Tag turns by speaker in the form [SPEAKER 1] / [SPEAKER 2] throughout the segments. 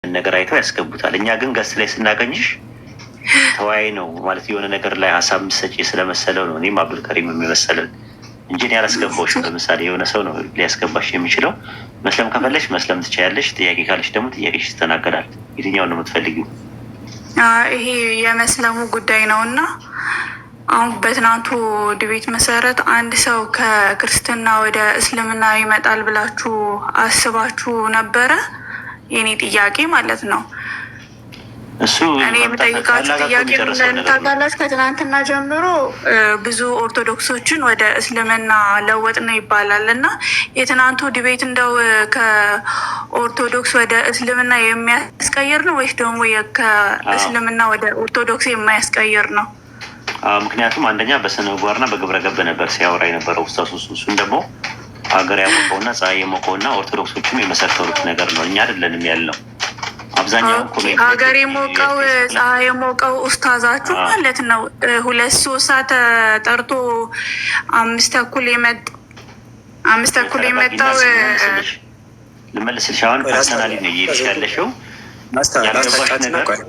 [SPEAKER 1] ነገር አይተው ያስገቡታል። እኛ ግን ገስ ላይ ስናገኝሽ ተወያይ ነው ማለት የሆነ ነገር ላይ ሀሳብ ምሰጪ ስለመሰለው ነው እኔም አብዱልከሪም የሚመሰለን እንጂ እኔ ያላስገባሁሽም። ለምሳሌ የሆነ ሰው ነው ሊያስገባሽ የሚችለው። መስለም ከፈለሽ መስለም ትችያለሽ። ጥያቄ ካለሽ ደግሞ ጥያቄሽ ይስተናገዳል። የትኛውን ነው የምትፈልጊው?
[SPEAKER 2] ይሄ የመስለሙ ጉዳይ ነው እና አሁን በትናንቱ ዲቤት መሰረት አንድ ሰው ከክርስትና ወደ እስልምና ይመጣል ብላችሁ አስባችሁ ነበረ? የኔ ጥያቄ ማለት ነው። እኔ የምጠይቃችሁ ጥያቄ ታውቃላችሁ፣ ከትናንትና ጀምሮ ብዙ ኦርቶዶክሶችን ወደ እስልምና ለወጥ ነው ይባላል እና የትናንቱ ዲቤት እንደው ከኦርቶዶክስ ወደ እስልምና የሚያስቀይር ነው ወይስ ደግሞ ከእስልምና ወደ ኦርቶዶክስ የማያስቀይር ነው?
[SPEAKER 1] ምክንያቱም አንደኛ በስነ ምግባርና በግብረ ገብ ነበር ሲያወራ የነበረው ውስታሱ። እሱን ደግሞ ሀገር ያሞቀውና ፀሐይ የሞቀውና ኦርቶዶክሶችም የመሰከሩት ነገር ነው። እኛ አይደለንም ያልነው። አብዛኛው
[SPEAKER 2] ሀገር የሞቀው ፀሐይ የሞቀው ኡስታዛችሁ ማለት ነው። 2-3 ሰዓት ተጠርቶ 5 ተኩል የመጣው
[SPEAKER 1] ልመልስልሽ። አሁን ፐርሰናሊ ነው እየሄድሽ ያለሽው። ያልገባሽ ነገር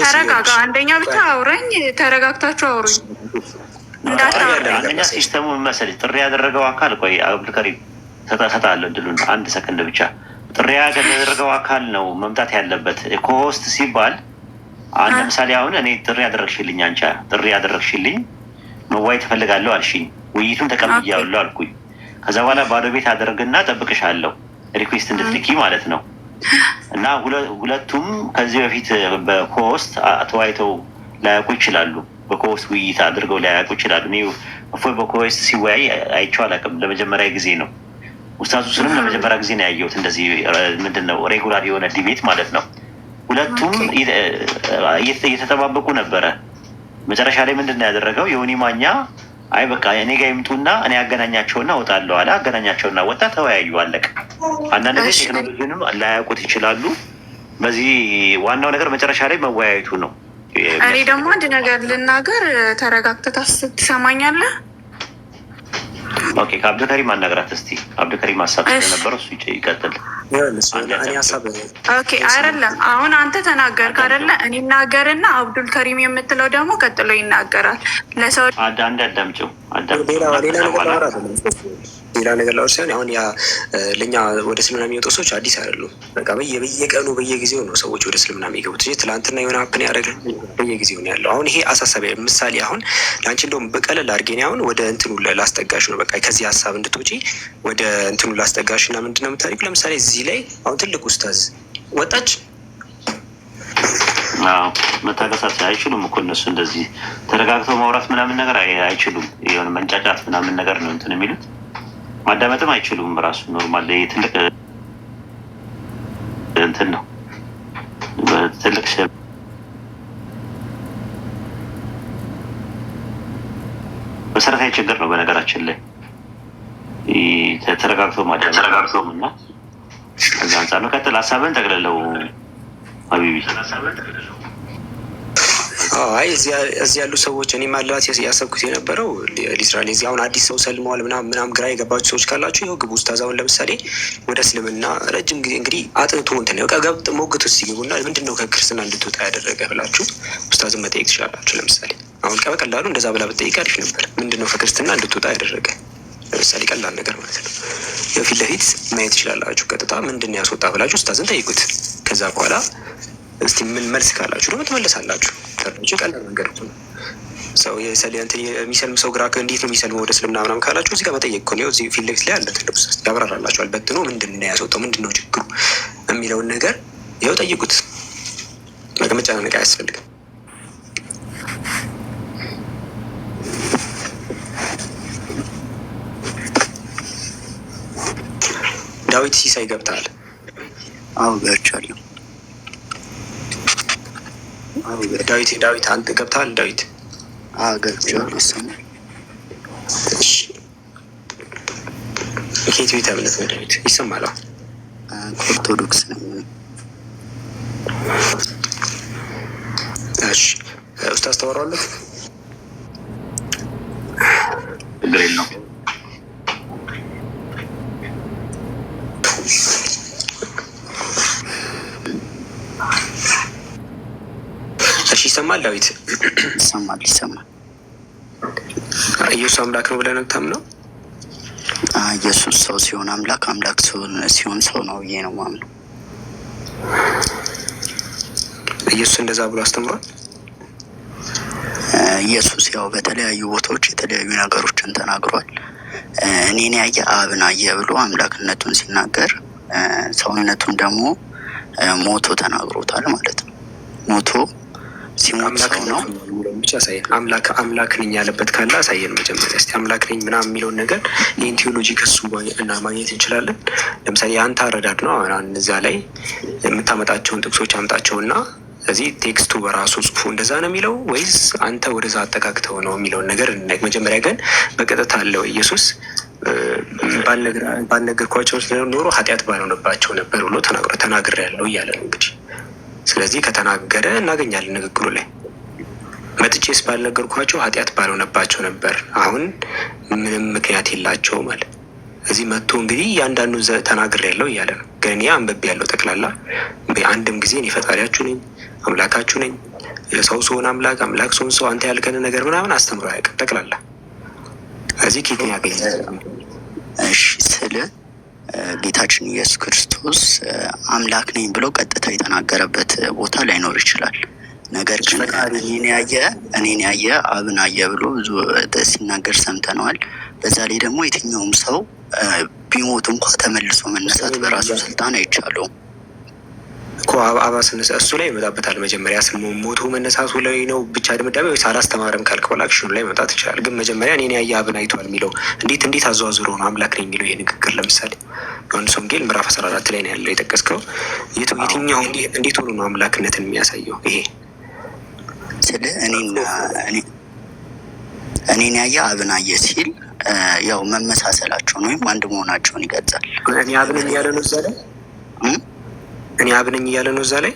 [SPEAKER 2] ተረጋጋ። አንደኛ ብቻ አውረኝ፣ ተረጋግታችሁ አውሩኝ።
[SPEAKER 1] አንደኛ ሲስተሙ መሰለኝ ጥሪ ያደረገው አካል ቆይ አብዱልከሪም ሰጣለሁ እድሉን 1 ሰከንድ ብቻ። ጥሪ ያደረገው አካል ነው መምጣት ያለበት። ኮሆስት ሲባል ለምሳሌ አሁን እኔ ጥሪ ያደረግሽልኝ፣ አንቺ ጥሪ ያደረግሽልኝ መዋየት እፈልጋለሁ አልሽኝ። ውይይቱን ተቀብያለሁ አልኩኝ። ከዛ በኋላ ባዶ ቤት አደርግና ጠብቅሻለሁ ሪኩዌስት እንድትልኪ ማለት ነው። እና ሁለቱም ከዚህ በፊት በኮሆስት ተወያይተው ላያውቁ ይችላሉ። በኮሆስት ውይይት አድርገው ላያውቁ ይችላሉ። እኔ እፎይ በኮሆስት ሲወያይ አይቼው አላውቅም። ለመጀመሪያ ጊዜ ነው። ኡስታዙ ስንም ለመጀመሪያ ጊዜ ነው ያየሁት። እንደዚህ ምንድነው ሬጉላር የሆነ ዲቤት ማለት ነው። ሁለቱም እየተጠባበቁ ነበረ። መጨረሻ ላይ ምንድን ነው ያደረገው? የሆኒ ማኛ አይ በቃ እኔ ጋር ይምጡና እኔ ያገናኛቸውና እወጣለሁ አለ። አገናኛቸውና ወጣ፣ ተወያዩ፣ አለቀ። አንዳንድ ጊዜ ቴክኖሎጂንም ላያውቁት ይችላሉ። በዚህ ዋናው ነገር መጨረሻ ላይ መወያየቱ ነው።
[SPEAKER 2] እኔ ደግሞ አንድ ነገር ልናገር፣ ተረጋግተህ ትሰማኛለህ?
[SPEAKER 1] ኦኬ፣ ከአብዱልከሪም አናግራት እስቲ። አብዱልከሪም ሀሳብ ስለነበረው እሱ ይቀጥል።
[SPEAKER 2] ኦኬ፣ አይደለም አሁን አንተ ተናገርክ አይደለ? እኔ እናገርና አብዱልከሪም የምትለው ደግሞ ቀጥሎ ይናገራል። ለሰው
[SPEAKER 1] አንድ አዳምጪው።
[SPEAKER 3] ሌላ ነገር ላወር ሳይሆን አሁን ያ ለእኛ ወደ እስልምና የሚወጡ ሰዎች አዲስ አይደሉም። በቃ በየቀኑ በየጊዜው ነው ሰዎች ወደ እስልምና የሚገቡት። ትላንትና የሆነ ሀፕን ያደረገ በየጊዜው ነው ያለው። አሁን ይሄ አሳሳቢ ምሳሌ አሁን ለአንቺ እንደውም በቀለል አድርጌ አሁን ወደ እንትኑ ላስጠጋሽ ነው። በቃ ከዚህ ሀሳብ እንድትወጪ ወደ እንትኑ ላስጠጋሽ እና ምንድን ነው የምታደርጊው? ለምሳሌ እዚህ ላይ አሁን ትልቅ ኡስታዝ ወጣች።
[SPEAKER 1] መታገሳት አይችሉም እኮ እነሱ እንደዚህ ተረጋግተው ማውራት ምናምን ነገር አይችሉም። የሆነ መንጫጫት ምናምን ነገር ነው እንትን የሚሉት። ማዳመጥም አይችሉም። ራሱ ኖርማል ትልቅ እንትን ነው። ትልቅ መሰረታዊ ችግር ነው በነገራችን ላይ ተረጋግተው ማዳመጥ እና ከዛ አንጻር ነው። ቀጥል፣ ሀሳብን ጠቅልለው ሀቢቢ።
[SPEAKER 3] አይ እዚህ ያሉ ሰዎች እኔ ማላት ያሰብኩት የነበረው ሊስራሌ እዚህ አሁን አዲስ ሰው ሰልመዋል ምናምን ግራ የገባችሁ ሰዎች ካላችሁ ይኸው ግቡ። ኡስታዛውን ለምሳሌ ወደ እስልምና ረጅም ጊዜ እንግዲህ አጥንቶ እንትን ነው ገብጥ ሞግት ውስጥ ሲገቡና ምንድን ነው ከክርስትና እንድትወጣ ያደረገ ብላችሁ ኡስታዝን መጠየቅ ትችላላችሁ። ለምሳሌ አሁን በቀላሉ እንደዛ ብላ ብትጠይቅ አሪፍ ነበር። ምንድን ነው ከክርስትና እንድትወጣ ያደረገ? ለምሳሌ ቀላል ነገር ማለት ነው። የፊት ለፊት ማየት ትችላላችሁ። ቀጥታ ምንድን ነው ያስወጣ ብላችሁ ኡስታዝን ጠይቁት። ከዛ በኋላ እስቲ ምን መልስ ካላችሁ ደግሞ ትመለሳላችሁ። ቀላል መንገድ ነው። ሰው የሚሰልም ሰው ግራ እንዴት ነው የሚሰልመው ወደ እስልምና ምናምን ካላችሁ እዚህ ጋር መጠየቅ እኮ ነው። እዚህ ፊት ለፊት ላይ አለ ትልቅ ኡስታዝ ያብራራላችኋል። በትኖ ምንድን ነው ያስወጣው፣ ምንድን ነው ችግሩ የሚለውን ነገር ይኸው ጠይቁት። መጨናነቅ አያስፈልግም። ዳዊት ሲሳይ ገብተሃል?
[SPEAKER 4] አዎ ገብቻለሁ።
[SPEAKER 3] ዳዊት አንተ ገብተሃል? ዳዊት
[SPEAKER 4] ገብቻለሁ። ይሰማል?
[SPEAKER 3] ከየት ቤተ እምነት ነው ዳዊት? ይሰማል?
[SPEAKER 4] ኦርቶዶክስ ነው።
[SPEAKER 3] እሺ ኡስታዝ ታወራለህ?
[SPEAKER 1] ችግር የለውም።
[SPEAKER 3] ይሰማል? ዳዊት
[SPEAKER 4] ይሰማል ይሰማል።
[SPEAKER 3] ኢየሱስ አምላክ ነው ብለህ ነው የምታምነው?
[SPEAKER 4] ኢየሱስ ሰው ሲሆን አምላክ፣ አምላክ ሲሆን ሰው ነው ብዬ ነው የማምነው።
[SPEAKER 3] ኢየሱስ እንደዛ ብሎ አስተምሯል።
[SPEAKER 4] ኢየሱስ ያው በተለያዩ ቦታዎች የተለያዩ ነገሮችን ተናግሯል። እኔን ያየ አብን አየ ብሎ አምላክነቱን ሲናገር፣ ሰውነቱን ደግሞ ሞቶ ተናግሮታል ማለት ነው። ሞቶ ሲሞት ሰው ነው
[SPEAKER 3] ብቻ ሳይን አምላክ ነኝ ያለበት ካለ አሳየን መጀመሪያ እስኪ። አምላክ ነኝ ምናምን የሚለውን ነገር ይህን ቴዎሎጂ ከሱ እና ማግኘት እንችላለን። ለምሳሌ የአንተ አረዳድ ነው አሁን እዚያ ላይ የምታመጣቸውን ጥቅሶች አምጣቸውና ስለዚህ ቴክስቱ በራሱ ጽሁፉ እንደዛ ነው የሚለው ወይስ አንተ ወደዛ አጠቃቅተው ነው የሚለውን ነገር እናይ። መጀመሪያ ግን በቀጥታ አለው ኢየሱስ ባልነገርኳቸው ኖሮ ኃጢአት ባልሆነባቸው ነበር ብሎ ተናግሬያለሁ እያለ ነው እንግዲህ። ስለዚህ ከተናገረ እናገኛለን ንግግሩ ላይ መጥቼስ ባልነገርኳቸው ኃጢአት ባልሆነባቸው ነበር፣ አሁን ምንም ምክንያት የላቸውም አለ። እዚህ መጥቶ እንግዲህ እያንዳንዱ ተናግሬያለሁ እያለ ነው። ግን እኔ አንብቤ ያለው ጠቅላላ አንድም ጊዜ እኔ ፈጣሪያችሁ ነኝ አምላካችሁ ነኝ፣ ሰው ስሆን አምላክ፣ አምላክ ስሆን ሰው፣ አንተ ያልከን ነገር ምናምን አስተምሮ አያውቅም ጠቅላላ። እዚህ ኬት ያገኘ?
[SPEAKER 4] እሺ ስለ ጌታችን ኢየሱስ ክርስቶስ አምላክ ነኝ ብሎ ቀጥታ የተናገረበት ቦታ ላይኖር ይችላል። ነገር ግን እኔን ያየ አብን አየ ብሎ ብዙ ሲናገር ሰምተነዋል። በዛ ላይ ደግሞ የትኛውም ሰው ቢሞት እንኳ ተመልሶ መነሳት በራሱ ስልጣን አይቻለውም
[SPEAKER 3] እኮ። አባስነሳ እሱ ላይ ይመጣበታል። መጀመሪያ ሞቶ መነሳቱ ላይ ነው ብቻ ድምዳሜ ወይስ አላስተማረም ካልክ በኋላ አክሽኑ ላይ መምጣት ይችላል። ግን መጀመሪያ እኔን ያየ አብን አይቷል የሚለው እንዴት አዘዋዝሮ ነው አምላክ ነኝ የሚለው ይሄ ንግግር? ለምሳሌ ዮሐንስ ወንጌል ምዕራፍ 14 ላይ ነው ያለው የጠቀስከው። የትኛው እንዴት ሆኖ ነው አምላክነትን የሚያሳየው? ይሄ
[SPEAKER 4] ስለ እኔን ያየ አብን አየ ሲል ያው መመሳሰላቸውን ወይም አንድ መሆናቸውን ይገልጻል።
[SPEAKER 3] እኔ አብነኝ እያለ ነው እዛ ላይ እኔ አብነኝ እያለ ነው እዛ ላይ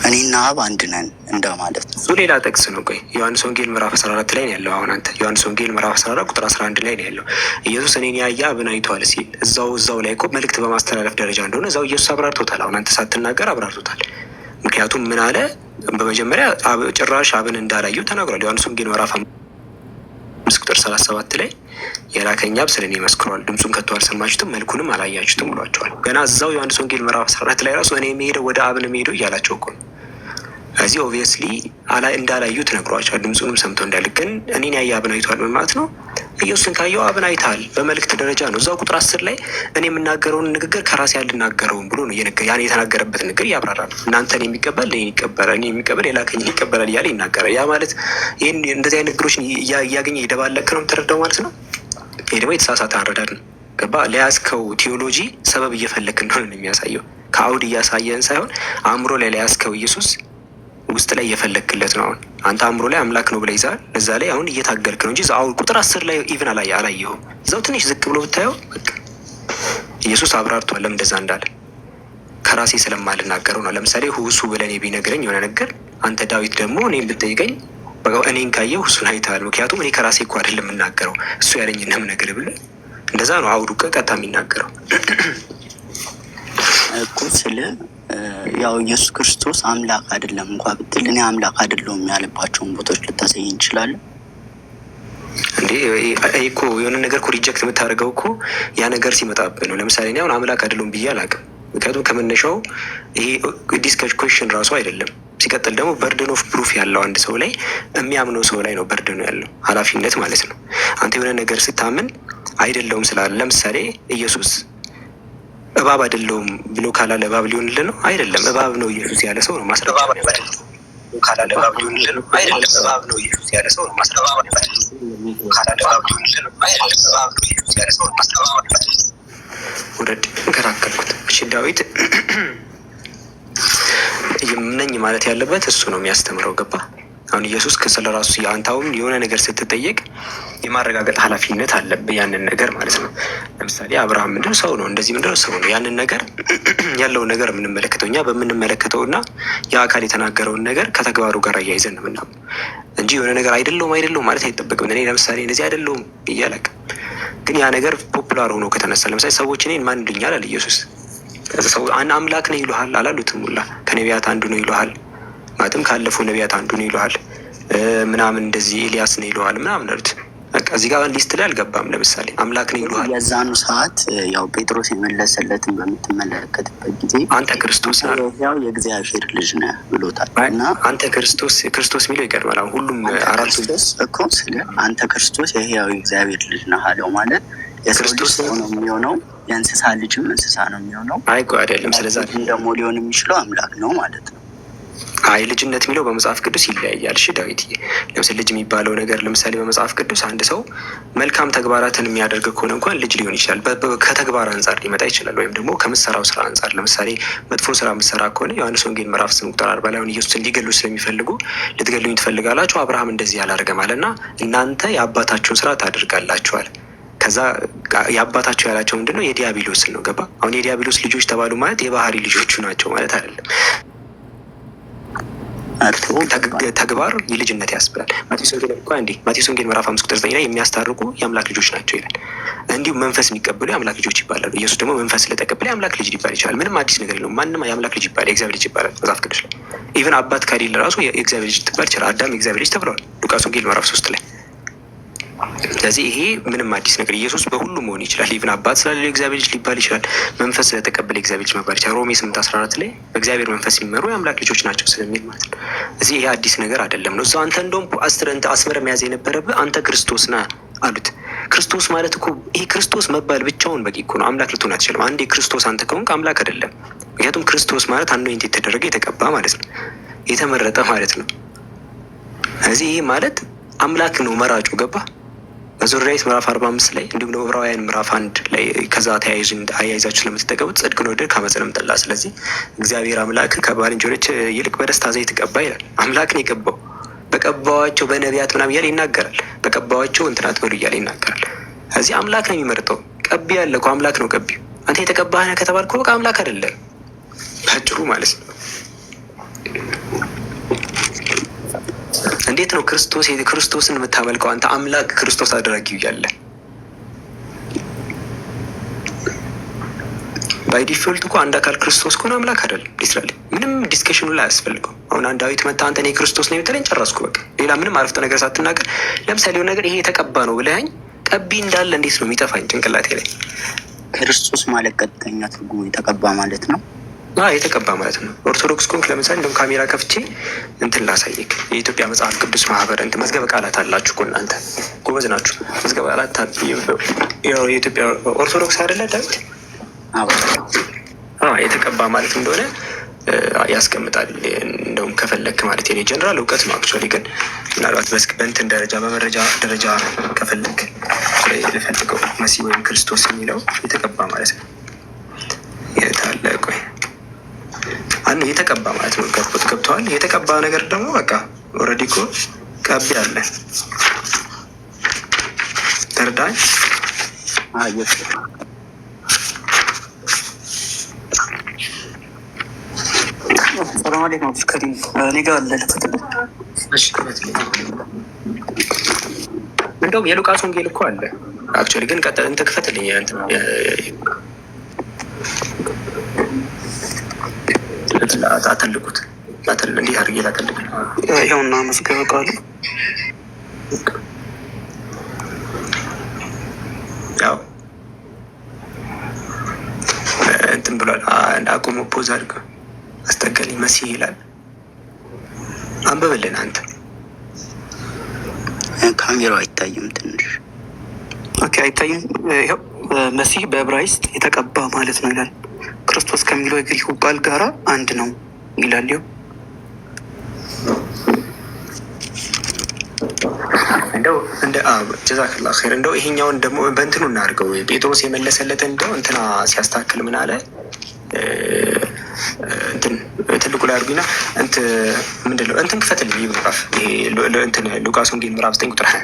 [SPEAKER 4] እኔና አብ አንድ ነን እንደማለት ነው።
[SPEAKER 3] እሱ ሌላ ጥቅስ ነው። ቆይ ዮሐንስ ወንጌል ምዕራፍ 14 ላይ ነው ያለው። አሁን አንተ ዮሐንስ ወንጌል ምዕራፍ 14 ቁጥር 11 ላይ ነው ያለው። ኢየሱስ እኔን ያየ አብን አይቷል ሲል እዛው ላይ እኮ መልእክት በማስተላለፍ ደረጃ እንደሆነ እዛው ኢየሱስ አብራርቶታል። አሁን አንተ ሳትናገር አብራርቶታል። ምክንያቱም ምን አለ? በመጀመሪያ ጭራሽ አብን እንዳላዩ ተናግሯል። ዮሐንስ ወንጌል ምዕራፍ 5 ቁጥር 37 ላይ የላከኝ አብ ስለ እኔ መስክሯል፣ ድምፁን ከቶ አልሰማችሁትም፣ መልኩንም አላያችሁትም ብሏቸዋል። ገና እዛው ዮሐንስ ወንጌል ምዕራፍ 14 ላይ ራሱ እኔ የሚሄደው ወደ አብን የሚሄደው እያላቸው እኮ ነው። እዚህ ኦብቪየስሊ እንዳላዩ ትነግሯቸዋል፣ ድምፁንም ሰምተው እንዳል። ግን እኔን ያየ አብን አይቷል ማለት ነው። ኢየሱስን ካየው አብን አይተሃል በመልእክት ደረጃ ነው። እዛው ቁጥር 10 ላይ እኔ የምናገረውን ንግግር ከራሴ ያልናገረውን ብሎ ነው ያን የተናገረበት ንግግር ያብራራል። እናንተን የሚቀበል እኔን ይቀበላል፣ እኔን የሚቀበል የላከኝን ይቀበላል እያለ ይናገራል። ያ ማለት ይህን እንደዚህ አይነት ነገሮችን እያገኘ የደባለቅ ነው የምትረዳው ማለት ነው። ይህ ደግሞ የተሳሳተ አረዳድ ነው። ገባ? ለያዝከው ቲዮሎጂ ሰበብ እየፈለክ እንደሆነ ነው የሚያሳየው። ከአውድ እያሳየን ሳይሆን አእምሮ ላይ ለያዝከው ኢየሱስ ውስጥ ላይ እየፈለግክለት ነው። አሁን አንተ አእምሮ ላይ አምላክ ነው ብለህ ይዛል። እዛ ላይ አሁን እየታገልክ ነው እንጂ አሁን ቁጥር 10 ላይ ኢቭን አላየኸውም። እዛው ትንሽ ዝቅ ብሎ ብታየው ኢየሱስ አብራርቷል ለምን እንደዛ እንዳለ። ከራሴ ስለማልናገረው ነው። ለምሳሌ ሁሱ ብለህ እኔ ቢነግረኝ የሆነ ነገር፣ አንተ ዳዊት ደግሞ እኔን ብትጠይቀኝ እኔን ካየህ ሁሱን አይተሃል። ምክንያቱም እኔ ከራሴ እኮ አይደለም የምናገረው እሱ ያለኝ ነው የምነግርህ ብለህ እንደዛ ነው አውዱ ቀጥታ የሚናገረው
[SPEAKER 4] እኮ ስለ ያው ኢየሱስ ክርስቶስ አምላክ አይደለም እንኳ ብትል እኔ አምላክ አይደለሁም ያለባቸውን ቦታዎች ልታሳይ እንችላለን
[SPEAKER 3] እንዴ? እኮ የሆነ ነገር እኮ ሪጀክት የምታደርገው እኮ ያ ነገር ሲመጣብህ ነው። ለምሳሌ እኔ አሁን አምላክ አይደለሁም ብዬ አላውቅም። ምክንያቱም ከመነሻው ይሄ ዲስከሽን ራሱ አይደለም። ሲቀጥል ደግሞ በርደን ኦፍ ፕሩፍ ያለው አንድ ሰው ላይ የሚያምነው ሰው ላይ ነው በርደኑ ያለው ኃላፊነት ማለት ነው። አንተ የሆነ ነገር ስታምን አይደለሁም ስላለ ለምሳሌ ኢየሱስ እባብ አይደለሁም ብሎ ካላለ እባብ ሊሆንልን ነው? አይደለም። እባብ ነው ኢየሱስ ያለ ሰው ነው ማስረጃ ካላለ እባብ ሊሆንልን ነው? አይደለም። እባብ ነው ኢየሱስ ያለ ሰው ነው ማስረጃ ካላለ እባብ ሊሆንልን ነው? አይደለም። እባብ ነው ኢየሱስ ያለ ሰው ነው ማስረጃ ወረድ እንከራከርኩት። እሺ ዳዊት ነኝ ማለት ያለበት እሱ ነው የሚያስተምረው። ገባ? አሁን ኢየሱስ ስለ ራሱ አንተ አሁን የሆነ ነገር ስትጠየቅ የማረጋገጥ ኃላፊነት አለብህ ያንን ነገር ማለት ነው። ለምሳሌ አብርሃም ምንድነው? ሰው ነው። እንደዚህ ምንድነው? ሰው ነው። ያንን ነገር ያለውን ነገር የምንመለከተው እኛ በምንመለከተውና የአካል የተናገረውን ነገር ከተግባሩ ጋር እያይዘን ነው ምናምን እንጂ የሆነ ነገር አይደለውም ማለት አይጠበቅም። እኔ ለምሳሌ እንደዚህ አይደለውም እያለቅ ግን ያ ነገር ፖፑላር ሆኖ ከተነሳ ለምሳሌ ሰዎች እኔን ማን ይሉኛል አለ ኢየሱስ። ሰው አምላክ ነው ይሉሃል አላሉትም። ሁላ ከነቢያት አንዱ ነው ይሉሃል። ማለትም ካለፉ ነቢያት አንዱ ነው ይለዋል ምናምን እንደዚህ ኤልያስ ነው ይለዋል ምናምን አሉት። በቃ እዚህ ጋር ሊስት ላይ አልገባም። ለምሳሌ አምላክ ነው ይለዋል።
[SPEAKER 4] የዛኑ ሰዓት ያው ጴጥሮስ የመለሰለትን በምትመለከትበት ጊዜ አንተ ክርስቶስ ያው የእግዚአብሔር ልጅ ነህ ብሎታል። እና አንተ ክርስቶስ የሚለው ይቀድማል። አሁን ሁሉም አራቱ እኮ ስለ አንተ ክርስቶስ የሕያው እግዚአብሔር ልጅ ነህ አለው ማለት የክርስቶስ ነው የሚሆነው። የእንስሳ ልጅም እንስሳ ነው የሚሆነው። አይቆ አይደለም። ስለዛ ደግሞ ሊሆን የሚችለው አምላክ ነው ማለት ነው። አይ ልጅነት የሚለው በመጽሐፍ ቅዱስ ይለያያል። እሺ ዳዊት፣ ለምሳሌ ልጅ የሚባለው ነገር ለምሳሌ በመጽሐፍ ቅዱስ አንድ ሰው መልካም ተግባራትን የሚያደርግ ከሆነ እንኳን ልጅ ሊሆን ይችላል። ከተግባር አንጻር ሊመጣ ይችላል። ወይም ደግሞ ከምትሰራው ስራ አንጻር ለምሳሌ መጥፎ ስራ የምትሰራ ከሆነ ዮሐንስ ወንጌል ምዕራፍ 8 ላይ ኢየሱስን ሊገሉ ስለሚፈልጉ ልትገሉኝ ትፈልጋላችሁ፣ አብርሃም እንደዚህ አላደረገም አለና እናንተ የአባታችሁን ስራ ታደርጋላችኋል። ከዛ የአባታቸው ያላቸው ምንድን ነው? የዲያብሎስን ነው። ገባ? አሁን የዲያብሎስ ልጆች ተባሉ ማለት የባህሪ ልጆቹ ናቸው ማለት አይደለም። ተግባር የልጅነት ያስብላል። ማቴዎስ ወንጌል ምዕራፍ 5 ላይ የሚያስታርቁ የአምላክ ልጆች ናቸው ይላል። እንዲሁም መንፈስ የሚቀበሉ የአምላክ ልጆች ይባላሉ። ኢየሱስ ደግሞ መንፈስ ስለተቀበለ የአምላክ ልጅ ሊባል ይችላል። ምንም አዲስ ነገር የለውም። ማንም የአምላክ ልጅ ይባላል፣ የእግዚአብሔር ልጅ ይባላል መጽሐፍ ቅዱስ ላይ። ኢቨን አባት ከሌለ ራሱ የእግዚአብሔር ልጅ ትባል ይችላል። አዳም የእግዚአብሔር ልጅ ተብለዋል ሉቃስ ወንጌል ምዕራፍ 3 ላይ። ስለዚህ ይሄ ምንም አዲስ ነገር፣ ኢየሱስ በሁሉ መሆን ይችላል። ኢቭን አባት ስላለ እግዚአብሔር ልጅ ሊባል ይችላል። መንፈስ ስለተቀበለ እግዚአብሔር ልጅ መባል ይችላል። ሮሜ 8:14 ላይ በእግዚአብሔር መንፈስ የሚመሩ የአምላክ ልጆች ናቸው ስለሚል ማለት ነው። እዚህ ይሄ አዲስ ነገር አይደለም ነው። እዛው አንተ እንደውም አስመረ መያዝ የነበረብህ አንተ ክርስቶስ ነህ አሉት። ክርስቶስ ማለት እኮ ይሄ ክርስቶስ መባል ብቻውን በቂ እኮ ነው። አምላክ ልትሆን አትችልም። አንዴ ክርስቶስ አንተ ከሆንክ አምላክ አይደለም። ምክንያቱም ክርስቶስ ማለት አኖይንት የተደረገ የተቀባ ማለት ነው፣ የተመረጠ ማለት ነው። ስለዚህ ይሄ ማለት አምላክ ነው መራጩ። ገባ? በዘዳግም ምዕራፍ 45 ላይ እንዲሁም ደግሞ ዕብራውያን ምዕራፍ 1 ላይ ከዛ አያይዛችሁ ስለምትጠቀሙት ጽድቅን ወደድክ ዓመፅንም ጠላህ፣ ስለዚህ እግዚአብሔር አምላክ ከባልንጀሮች ይልቅ በደስታ ዘይት ቀባ ይላል። አምላክ ነው የቀባው። በቀባዋቸው በነቢያት ምናምን እያለ ይናገራል። በቀባዋቸው እንትን አትበሉ እያለ ይናገራል። እዚህ አምላክ ነው የሚመርጠው። ቀቢ ያለ እኮ አምላክ ነው ቀቢው። አንተ የተቀባህ ነህ ከተባልክ በቃ አምላክ አይደለም ባጭሩ ማለት ነው። እንዴት ነው ክርስቶስን የምታመልከው አንተ? አምላክ ክርስቶስ አደረጊው እያለ ባይ ዲፎልት እኮ አንድ አካል ክርስቶስ ከሆነ አምላክ አይደለም። ሊትራሊ ምንም ዲስከሽኑ ላይ አያስፈልገው። አሁን አንድ ዳዊት መጣ አንተ እኔ ክርስቶስ ነው የምትለኝ ጨረስኩ በቃ። ሌላ ምንም አረፍተ ነገር ሳትናገር ለምሳሌ የሆነ ነገር ይሄ የተቀባ ነው ብለኸኝ ቀቢ እንዳለ እንዴት ነው የሚጠፋኝ ጭንቅላቴ ላይ? ክርስቶስ ማለት ቀጥተኛ ትርጉሙ የተቀባ ማለት ነው። የተቀባ ማለት ነው። ኦርቶዶክስ ኮንክ ለምሳሌ እንደውም ካሜራ ከፍቼ እንትን ላሳይክ። የኢትዮጵያ መጽሐፍ ቅዱስ ማህበር እንትን መዝገበ ቃላት አላችሁ እኮ እናንተ ጎበዝ ናችሁ። መዝገበ ቃላት የኢትዮጵያ ኦርቶዶክስ አይደለ ዳዊት? የተቀባ ማለት እንደሆነ ያስቀምጣል። እንደውም ከፈለክ ማለት የኔ ጀነራል እውቀት ነው። አክቹዋሊ ግን ምናልባት በእንትን ደረጃ በመረጃ ደረጃ ከፈለክ ልፈልገው መሲህ ወይም ክርስቶስ የሚለው የተቀባ ማለት ነው። የታለ ቆይ የተቀባ ማለት ነው። ገብተዋል። የተቀባ ነገር ደግሞ በቃ ኦልሬዲ እኮ ቀቢ አለ። ተርዳኝ። ሰላም አለይኩም ፍቅሪ እኔ ጋር አለ እንደውም የሉቃስ ወንጌል እኮ አለ አክቹዋሊ። ግን ቀጥል እንትን ክፈትልኝ አተልቁት እንዲህ አድርጌ ላተልቅ። ይኸውና መዝገበ ቃሉ ያው እንትን ብሏል። አቁሞ ፖዝ አድርገው አስጠጋልኝ መሲህ ይላል። አንብብልን አንተ። ካሜራው አይታይም ትንሽ። ኦኬ አይታይም። ይኸው መሲህ በዕብራይስጥ የተቀባ ማለት ነው ይላል። ክርስቶስ ከሚለው የግሪኩ ቃል ጋራ አንድ ነው ይላል። እንደው እንደ ጀዛክላ ኸይር። እንደው ይሄኛውን ደግሞ በእንትኑ እናድርገው። ጴጥሮስ የመለሰለት እንደው እንትና ሲያስተካክል ምን አለ? እንትን ትልቁ ላይ አድርጉና ምንድን ነው እንትን ክፈትልኝ። ይህ ምዕራፍ እንትን ሉቃስ ወንጌል ምዕራፍ 9 ቁጥር 20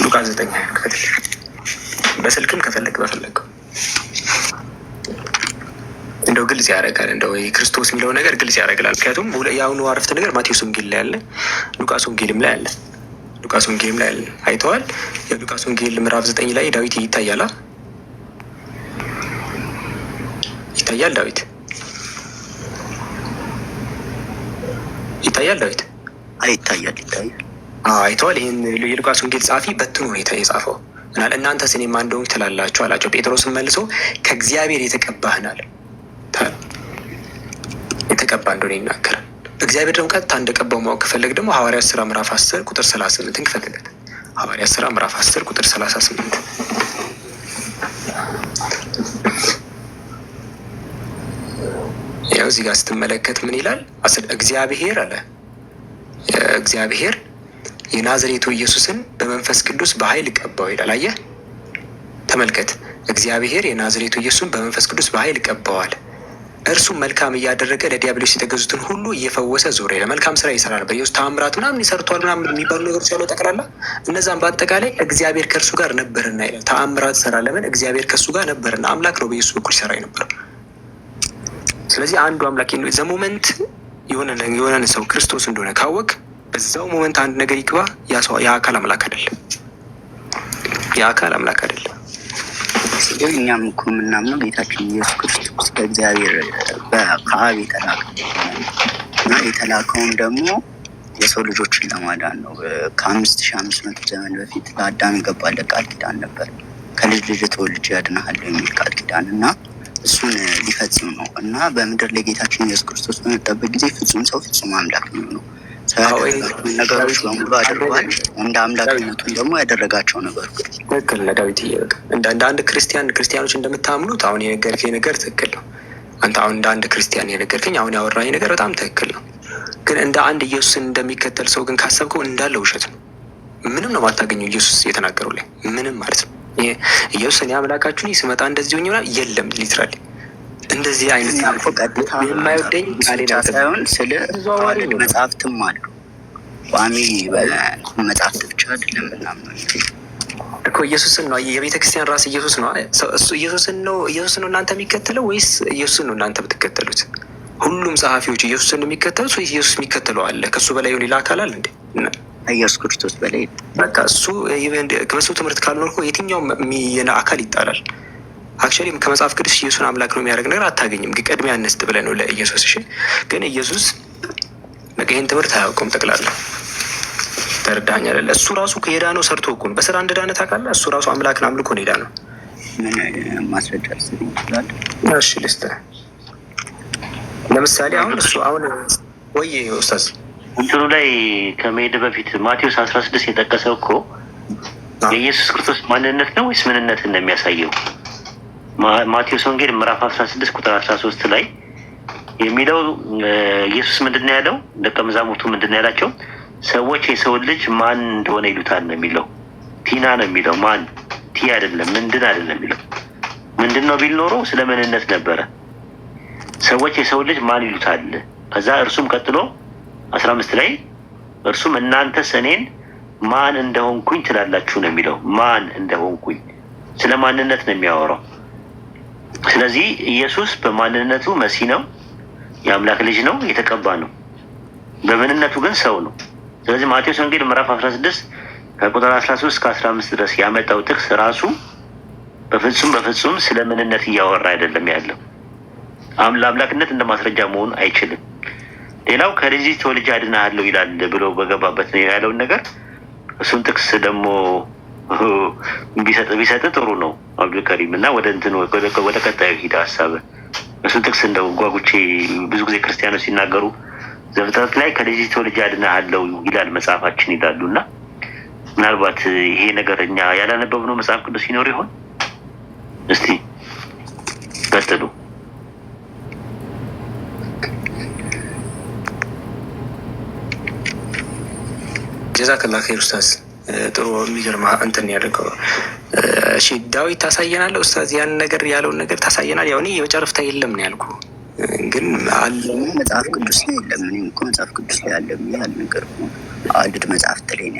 [SPEAKER 4] ሉቃስ 9 ክፈትልኝ። በስልክም ከፈለግ በፈለገው እንደው ግልጽ ያደርጋል። እንደው ክርስቶስ የሚለው ነገር ግልጽ ያደርግላል። ምክንያቱም የአሁኑ አረፍተ ነገር ማቴዎስ ወንጌል ላይ አለ፣ ሉቃስ ወንጌልም ላይ አለ። ሉቃስ ወንጌልም ላይ አለ። አይተዋል። የሉቃስ ወንጌል ምዕራፍ 9 ላይ ዳዊት ይታያል። ይታያል ዳዊት
[SPEAKER 3] ይታያል። ዳዊት
[SPEAKER 4] ይታያል።
[SPEAKER 3] አይተዋል። ይህን የሉቃስ ወንጌል ጸሐፊ በትኑ ሁኔታ የጻፈው እና እናንተስ እኔ ማን እንደሆንኩ ትላላችሁ አላቸው። ጴጥሮስን መልሶ ከእግዚአብሔር የተቀባህናል። የተቀባ እንደሆነ ይናገራል። እግዚአብሔር ደግሞ ቀጥታ እንደቀባው ማወቅ ከፈለግ ደግሞ ሐዋርያት ሥራ ምዕራፍ 10 ቁጥር 38 ክፈትለት። ሐዋርያት ሥራ ምዕራፍ 10 ቁጥር 38 ያው እዚህ ጋር ስትመለከት ምን ይላል? እግዚአብሔር አለ እግዚአብሔር የናዝሬቱ ኢየሱስን በመንፈስ ቅዱስ በኃይል ቀባው ይላል። አየህ፣ ተመልከት። እግዚአብሔር የናዝሬቱ ኢየሱስን በመንፈስ ቅዱስ በኃይል ቀባዋል። እርሱም መልካም እያደረገ ለዲያብሎስ የተገዙትን ሁሉ እየፈወሰ ዞረ ይላል። መልካም ስራ ይሰራ ነበር። ኢየሱስ ተአምራት ምናምን ይሰርቷል ምናምን የሚባሉ ነገሮች ያለው ጠቅላላ እነዛም በአጠቃላይ እግዚአብሔር ከእርሱ ጋር ነበርና ይላል። ተአምራት ይሰራ ለምን? እግዚአብሔር ከእሱ ጋር ነበርና። አምላክ ነው በኢየሱስ በኩል ይሰራ የነበረው። ስለዚህ አንዱ አምላክ ዘሞመንት የሆነን ሰው ክርስቶስ እንደሆነ ካወቅ በዛው ሞመንት አንድ ነገር ይግባ፣ የአካል አምላክ አይደለም። የአካል አምላክ አይደለም።
[SPEAKER 4] እኛም እኮ የምናምነው ጌታችን ኢየሱስ ክርስቶስ በእግዚአብሔር ከአብ የተላከ እና የተላከውም ደግሞ የሰው ልጆችን ለማዳን ነው። ከ5500 ዘመን በፊት ለአዳም የገባለት ቃል ኪዳን ነበር። ከልጅ ልጅ ተወልጄ ያድንሃለሁ የሚል ቃል ኪዳን እና እሱን ሊፈጽም ነው እና በምድር ላይ ጌታችን ኢየሱስ ክርስቶስ በመጣበት ጊዜ ፍጹም ሰው ፍጹም አምላክ ነው። ነገሮች በሙሉ አድርጓል። እንደ አምላክነቱን ደግሞ ያደረጋቸው ነገሮች
[SPEAKER 3] ትክክል ነው። ዳዊት እየበቃ እንደ አንድ ክርስቲያኖች እንደምታምኑት አሁን የነገርከኝ ነገር ትክክል ነው። አንተ አሁን እንደ አንድ ክርስቲያን የነገርከኝ አሁን ያወራኝ ነገር በጣም ትክክል ነው። ግን እንደ አንድ ኢየሱስን እንደሚከተል ሰው ግን ካሰብከው እንዳለ ውሸት ነው። ምንም ነው የማታገኘው ኢየሱስ የተናገረው ላይ ምንም ማለት ነው። ኢየሱስ እኔ አምላካችሁን ስመጣ እንደዚህ ሆኝ ይሆናል የለም። ሊትራሊ እንደዚህ አይነት
[SPEAKER 4] ቀጥታ
[SPEAKER 3] የማይወደኝ
[SPEAKER 4] ሳይሆን ስለ ተዘዋዋሪ መጽሐፍትም አሉ። ቋሚ መጽሐፍት ብቻ አይደለም ምናምን
[SPEAKER 3] እኮ ኢየሱስን ነው የቤተ ክርስቲያን ራስ ኢየሱስ ነው። እሱ ኢየሱስን ነው እናንተ የሚከተለው ወይስ ኢየሱስን ነው እናንተ ብትከተሉት? ሁሉም ጸሐፊዎች ኢየሱስን ነው የሚከተሉት ወይስ ኢየሱስ የሚከተለው አለ? ከእሱ በላይ ሌላ አካል አለ እንዴ?
[SPEAKER 4] ኢየሱስ ክርስቶስ በላይ
[SPEAKER 3] በቃ እሱ በሱ ትምህርት ካልኖር እኮ የትኛውም አካል ይጣላል። አክቹዋሊ ከመጽሐፍ ቅዱስ ኢየሱስን አምላክ ነው የሚያደርግ ነገር አታገኝም። ግን ቅድሚያ እንስጥ ብለህ ነው ለኢየሱስ። እሺ፣ ግን ኢየሱስ በቃ ይህን ትምህርት አያውቀውም ጠቅላላ። ተረዳኸኝ አይደለ? እሱ ራሱ ከሄዳ ነው ሰርቶ እኮ ነው በስራ እንደዳነ ታውቃለህ። እሱ ራሱ አምላክን አምልኮ ነው ሄዳ ነው።
[SPEAKER 4] ምን ማስረጃ ልስጥህ ይችላል?
[SPEAKER 3] እሺ ልስጥህ። ለምሳሌ አሁን ወይ ኡስታዝ
[SPEAKER 1] እንትኑ ላይ ከመሄድ በፊት ማቴዎስ 16 የጠቀሰው እኮ የኢየሱስ ክርስቶስ ማንነት ነው ወይስ ምንነትን ነው የሚያሳየው? ማቴዎስ ወንጌል ምዕራፍ 16 ቁጥር 13 ላይ የሚለው ኢየሱስ ምንድን ነው ያለው? ደቀ መዛሙርቱ ምንድን ነው ያላቸው? ሰዎች የሰውን ልጅ ማን እንደሆነ ይሉታል ነው የሚለው። ቲና ነው የሚለው። ማን ቲ አይደለም፣ ምንድን አይደለም የሚለው። ምንድን ነው ቢል ኖሮ ስለ ምንነት ነበረ። ሰዎች የሰውን ልጅ ማን ይሉታል። ከዛ እርሱም ቀጥሎ 15 ላይ እርሱም እናንተስ እኔን ማን እንደሆንኩኝ ትላላችሁ ነው የሚለው። ማን እንደሆንኩኝ ስለ ማንነት ነው የሚያወራው። ስለዚህ ኢየሱስ በማንነቱ መሲህ ነው፣ የአምላክ ልጅ ነው፣ የተቀባ ነው። በምንነቱ ግን ሰው ነው። ስለዚህ ማቴዎስ ወንጌል ምዕራፍ 16 ከቁጥር 13 እስከ 15 ድረስ ያመጣው ጥቅስ ራሱ በፍጹም ስለ ምንነት እያወራ አይደለም ያለው። ለአምላክነት እንደ ማስረጃ መሆን አይችልም። ሌላው ከልጅ ተወልጄ አድንሃለሁ ይላል ብሎ በገባበት ነው ያለውን ነገር እሱን ጥቅስ ደግሞ ቢሰጥ ጥሩ ነው አብዱልከሪም። እና ወደ ቀጣዩ ሂዳ ሀሳብ እሱን ጥቅስ እንደው ጓጉቼ ብዙ ጊዜ ክርስቲያኖች ሲናገሩ ዘፍጥረት ላይ ከልጅ ተወልጄ አድንሃለሁ ይላል መጽሐፋችን ይላሉ። እና ምናልባት ይሄ ነገር እኛ ያላነበብነው መጽሐፍ ቅዱስ ሲኖር ይሆን? እስቲ ቀጥሉ።
[SPEAKER 3] ጀዛከላ ኸይር ኡስታዝ፣ ጥሩ የሚገርም እንትን ያደርገው። እሺ ዳዊት ታሳየናለህ ኡስታዝ? ያን ነገር ያለውን ነገር ታሳየናል። ያው እኔ የመጨረፍታ የለም ነው ያልኩ፣ ግን አለ
[SPEAKER 4] መጽሐፍ ቅዱስ ላይ የለም። እኔም እኮ መጽሐፍ ቅዱስ ላይ አለ ብዬ አልነገርኩም። አድድ መጽሐፍት ላይ ነው